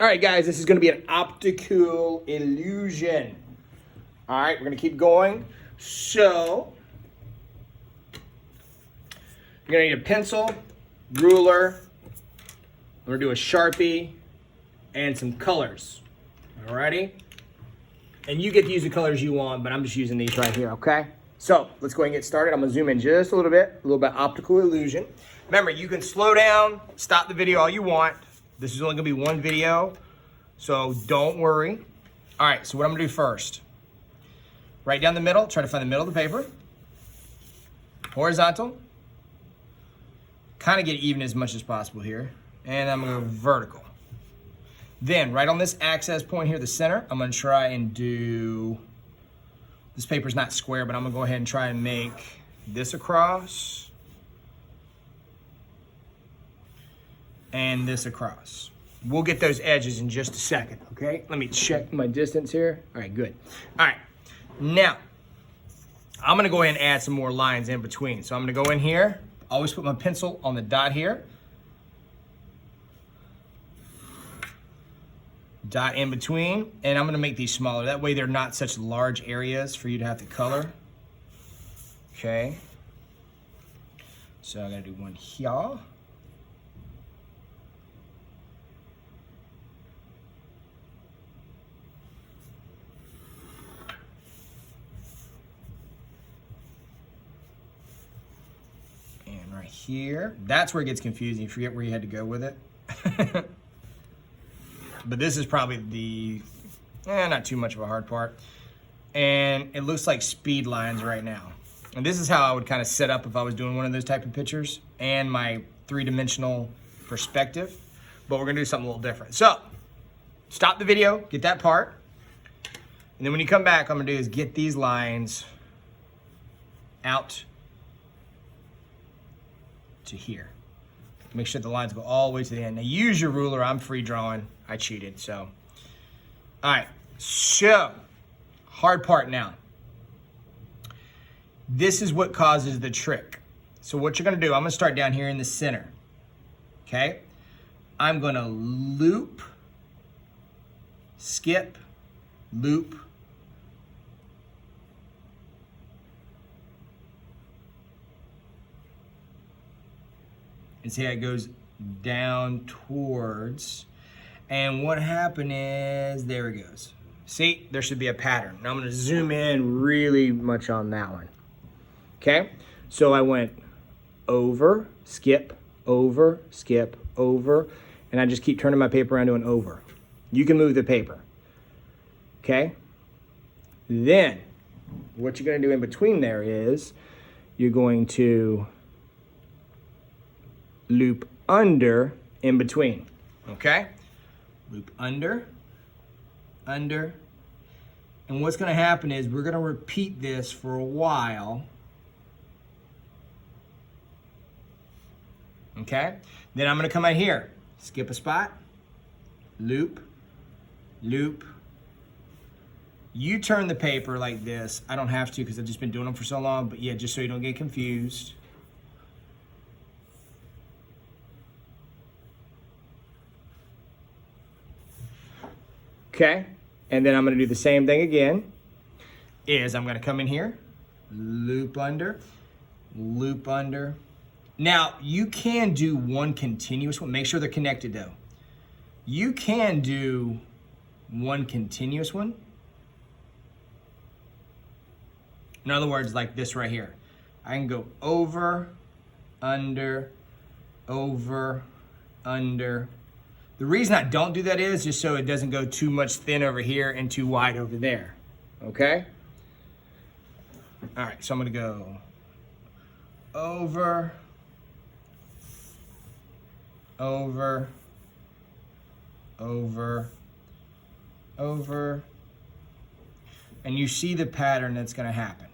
All right, guys, this is going to be an optical illusion. All right, we're going to keep going. So, you're going to need a pencil, ruler, we're going to do a Sharpie, and some colors. All righty? And you get to use the colors you want, but I'm just using these right here, okay? So, let's go ahead and get started. I'm going to zoom in just a little bit optical illusion. Remember, you can slow down, stop the video all you want. This is only going to be one video, so don't worry. All right, so what I'm going to do first, right down the middle, try to find the middle of the paper. Horizontal. Kind of get even as much as possible here. And I'm going to go vertical. Then, right on this access point here, the center, I'm going to try and do, this paper's not square, but I'm going to go ahead and try and make this across. And this across. We'll get those edges in just a second, okay? Let me check my distance here. All right, good. All right, now, I'm gonna go ahead and add some more lines in between. So I'm gonna go in here, always put my pencil on the dot here. Dot in between, and I'm gonna make these smaller. That way they're not such large areas for you to have to color. Okay. So I'm gonna do one here. And right here. That's where it gets confusing. You forget where you had to go with it. But this is probably the, not too much of a hard part. And it looks like speed lines right now. And this is how I would kind of set up if I was doing one of those type of pictures and my three-dimensional perspective. But we're gonna do something a little different. So, stop the video, get that part. And then when you come back, what I'm gonna do is get these lines out to here. Make sure the lines go all the way to the end. Now use your ruler, I'm free drawing. I cheated, so. All right, so, hard part now. This is what causes the trick. So what you're gonna do, I'm gonna start down here in the center, okay? I'm gonna loop, skip, loop, and see how it goes down towards. And what happened is, there it goes. See, there should be a pattern. Now I'm gonna zoom in really much on that one. Okay, so I went over, skip, over, skip, over, and I just keep turning my paper around doing over. You can move the paper, okay? Then, what you're gonna do in between there is, you're going to loop under in between, okay? Loop under, under, and what's gonna happen is we're gonna repeat this for a while, okay? Then I'm gonna come out here, skip a spot, loop, loop. You turn the paper like this. I don't have to because I've just been doing them for so long, but yeah, just so you don't get confused. Okay, and then I'm gonna do the same thing again, is I'm gonna come in here, loop under, loop under. Now, you can do one continuous one. Make sure they're connected though. You can do one continuous one. In other words, like this right here. I can go over, under, over, under. The reason I don't do that is just so it doesn't go too much thin over here and too wide over there, okay? All right, so I'm gonna go over, over, over, over, and you see the pattern that's gonna happen.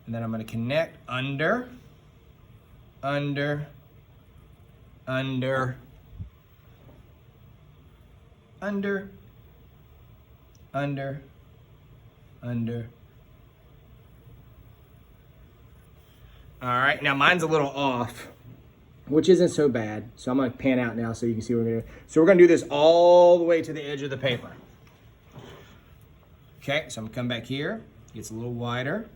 And then I'm gonna connect under, under, under, under, under, under. All right, now mine's a little off. which isn't so bad. So I'm gonna pan out now so you can see what we're gonna do. So we're gonna do this all the way to the edge of the paper. Okay, so I'm gonna come back here. Gets a little wider.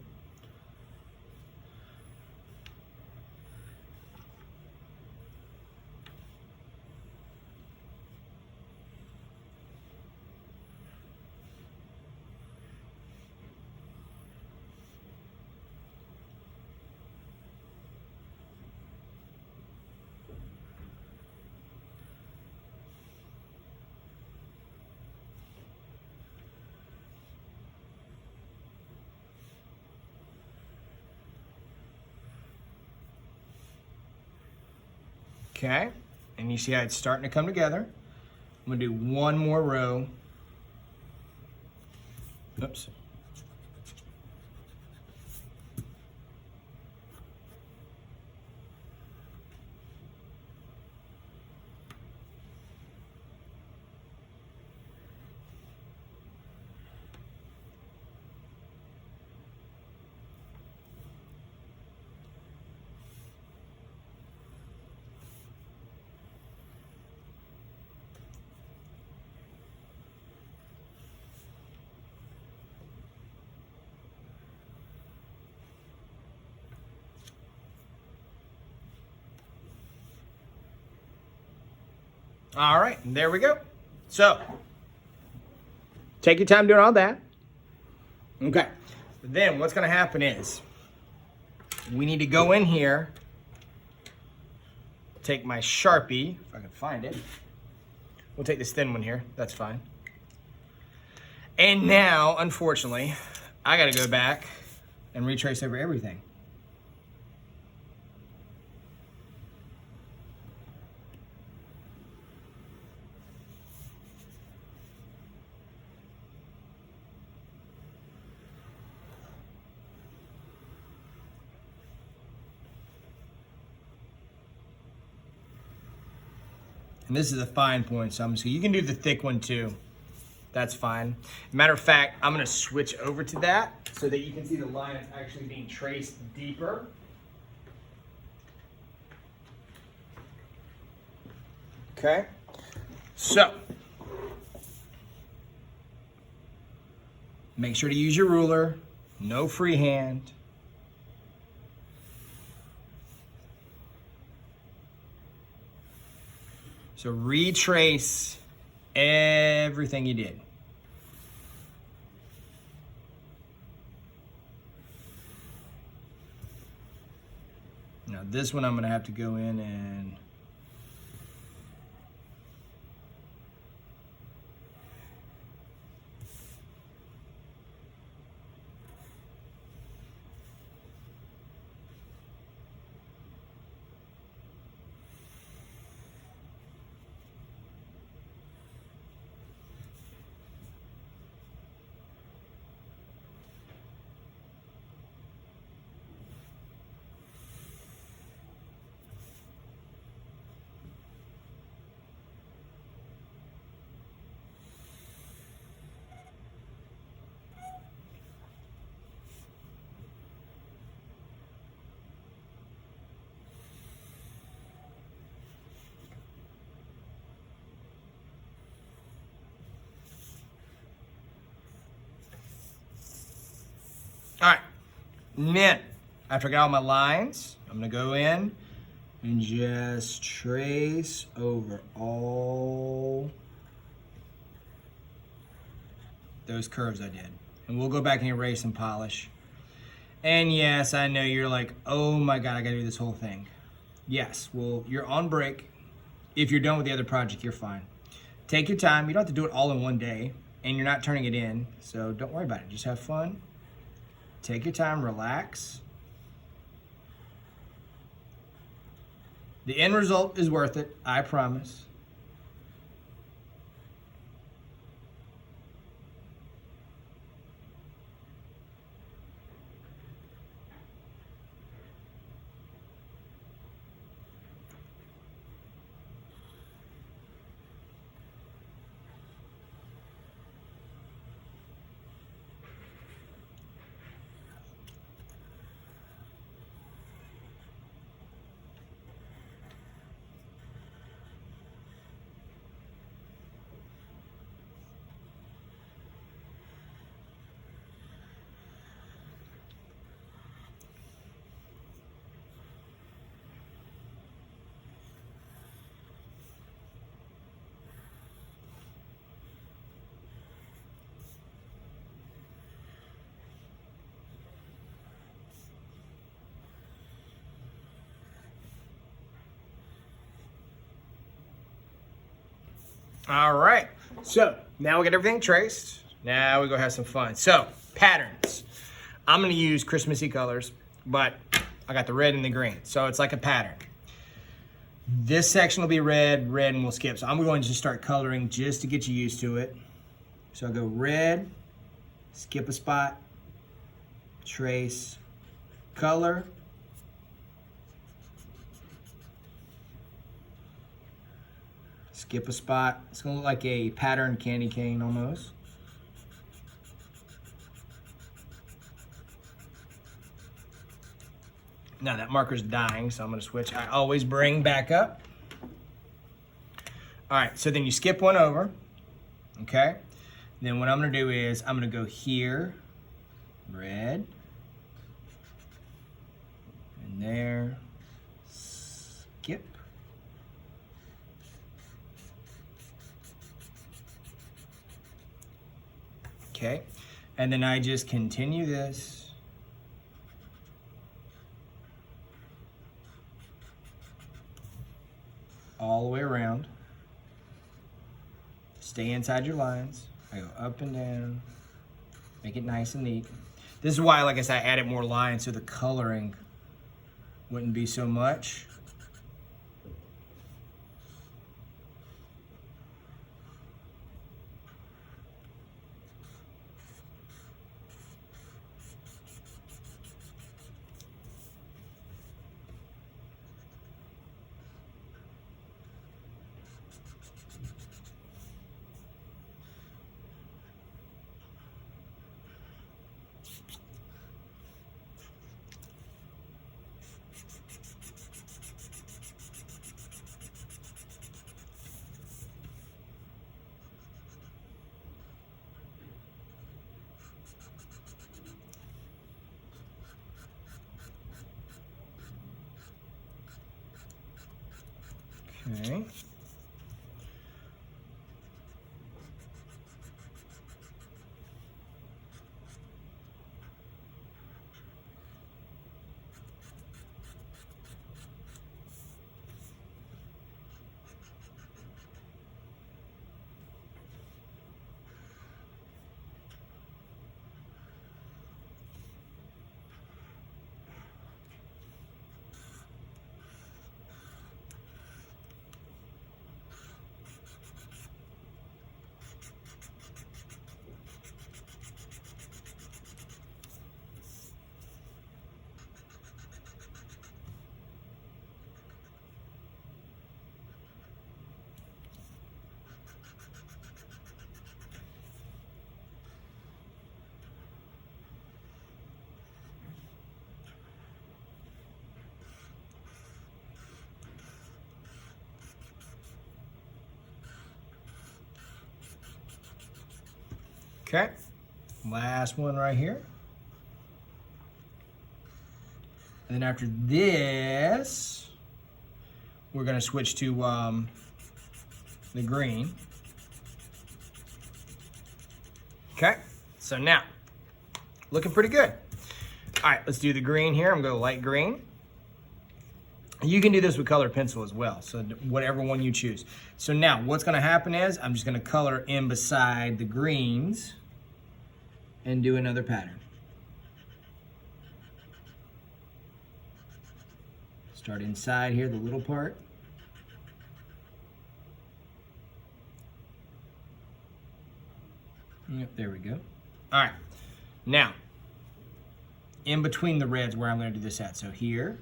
Okay, and you see how it's starting to come together. I'm gonna do one more row. Oops. All right, there we go. So, take your time doing all that. Okay, then what's gonna happen is, we need to go in here, take my Sharpie, if I can find it. We'll take this thin one here, that's fine. And now, unfortunately, I gotta go back and retrace over everything. And this is a fine point, so you can do the thick one too. That's fine. Matter of fact, I'm gonna switch over to that so that you can see the line is actually being traced deeper. Okay, so make sure to use your ruler, no freehand. So retrace everything you did. Now this one I'm gonna have to go in and all right, and then after I got all my lines, I'm gonna go in and just trace over all those curves I did. And we'll go back and erase and polish. And yes, I know you're like, oh my God, I gotta do this whole thing. Yes, well, you're on break. If you're done with the other project, you're fine. Take your time. You don't have to do it all in one day, and you're not turning it in, so don't worry about it. Just have fun. Take your time, relax. The end result is worth it, I promise. All right, so now we got everything traced. Now we go have some fun. So, patterns. I'm gonna use Christmassy colors, but I got the red and the green, so it's like a pattern. This section will be red, and we'll skip. So I'm going to just start coloring just to get you used to it. So I'll go red, skip a spot, trace, color, skip a spot. It's gonna look like a patterned candy cane almost. Now that marker's dying, so I'm gonna switch. I always bring back up. All right, so then you skip one over, okay? Then what I'm gonna do is I'm gonna go here, red, and there, skip. Okay, and then I just continue this. All the way around. Stay inside your lines. I go up and down. Make it nice and neat. This is why, like I said, I added more lines so the coloring wouldn't be so much. Okay. Okay, last one right here. And then after this, we're gonna switch to the green. Okay, so now, looking pretty good. All right, let's do the green here. I'm gonna go light green. You can do this with colored pencil as well, so whatever one you choose. So now what's gonna happen is I'm just gonna color in beside the greens and do another pattern. Start inside here, the little part. Yep, there we go. All right, now, in between the reds where I'm gonna do this at. So here,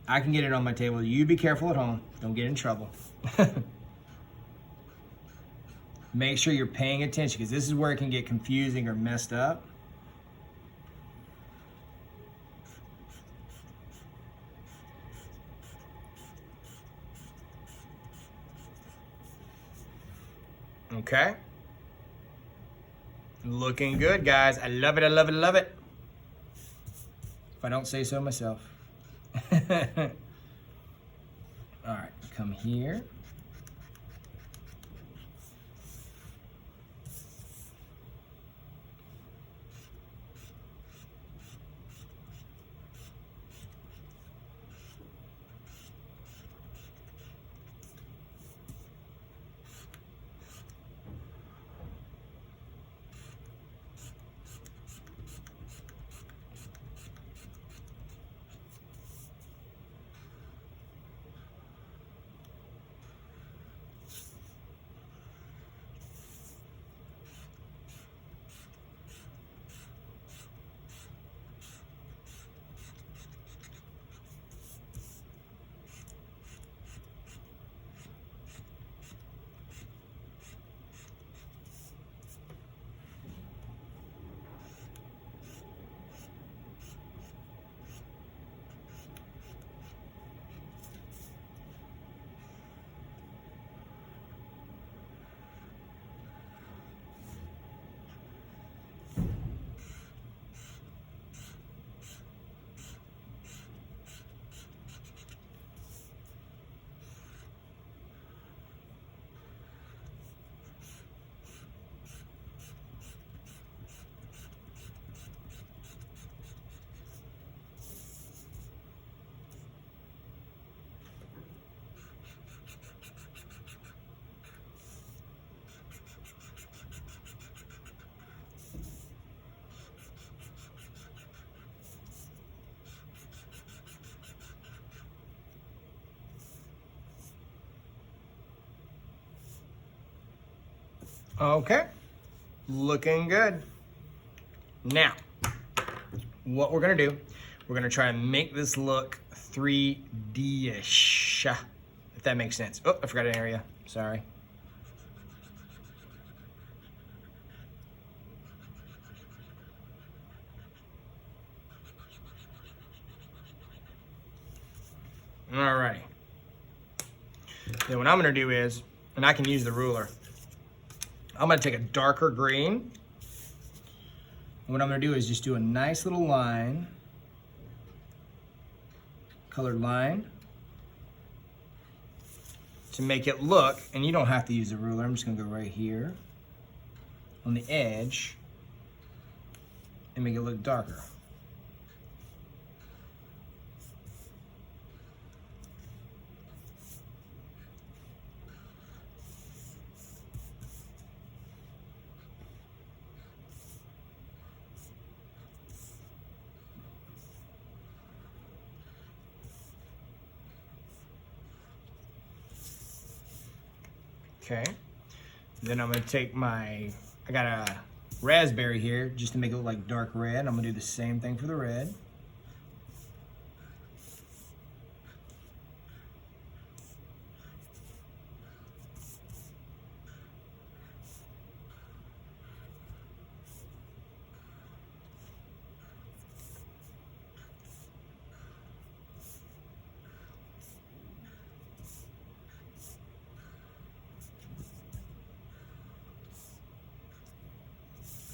I can get it on my table. You be careful at home. Don't get in trouble. Make sure you're paying attention because this is where it can get confusing or messed up. Okay. Looking good, guys. I love it, I love it, I love it. If I don't say so myself. All right, come here. Okay, looking good. Now, what we're gonna do, we're gonna try and make this look 3D-ish, if that makes sense. Oh, I forgot an area, sorry. Alrighty. Then what I'm gonna do is, and I can use the ruler, I'm gonna take a darker green. What I'm gonna do is just do a nice little line, colored line, to make it look, and you don't have to use the ruler, I'm just gonna go right here on the edge and make it look darker. Okay, then I'm gonna take I got a raspberry here just to make it look like dark red. I'm gonna do the same thing for the red.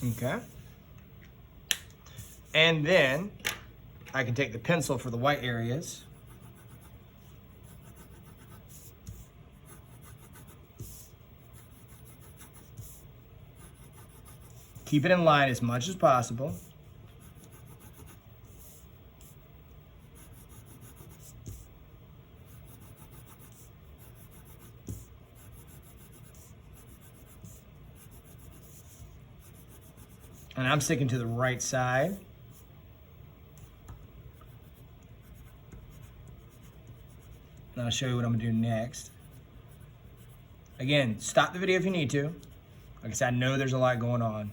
Okay. And then I can take the pencil for the white areas. Keep it in line as much as possible. And I'm sticking to the right side. And I'll show you what I'm gonna do next. Again, stop the video if you need to. Like I said, I know there's a lot going on.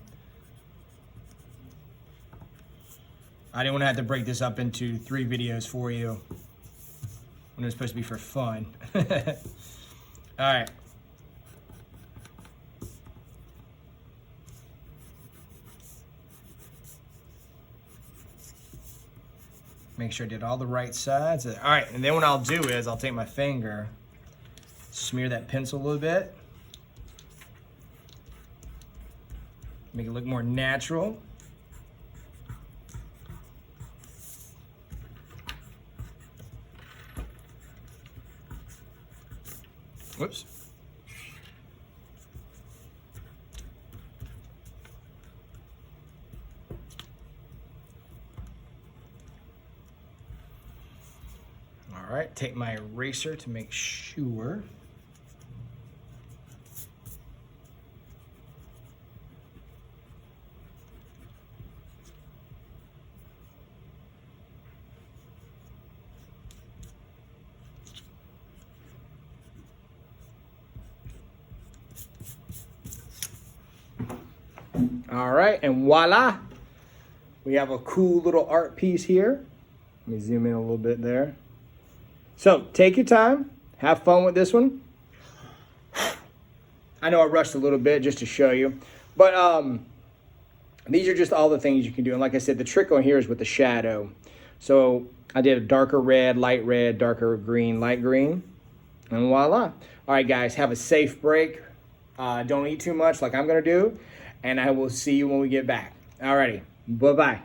I didn't want to have to break this up into 3 videos for you when it was supposed to be for fun. All right. Make sure I did all the right sides. All right, and then what I'll do is I'll take my finger, smear that pencil a little bit, make it look more natural. Whoops. All right, take my eraser to make sure. All right, and voila, we have a cool little art piece here. Let me zoom in a little bit there. So take your time, have fun with this one. I know I rushed a little bit just to show you, but these are just all the things you can do. And like I said, the trick on here is with the shadow. So I did a darker red, darker green, light green, and voila. All right, guys, have a safe break. Don't eat too much like I'm gonna do, and I will see you when we get back. Alrighty, bye-bye.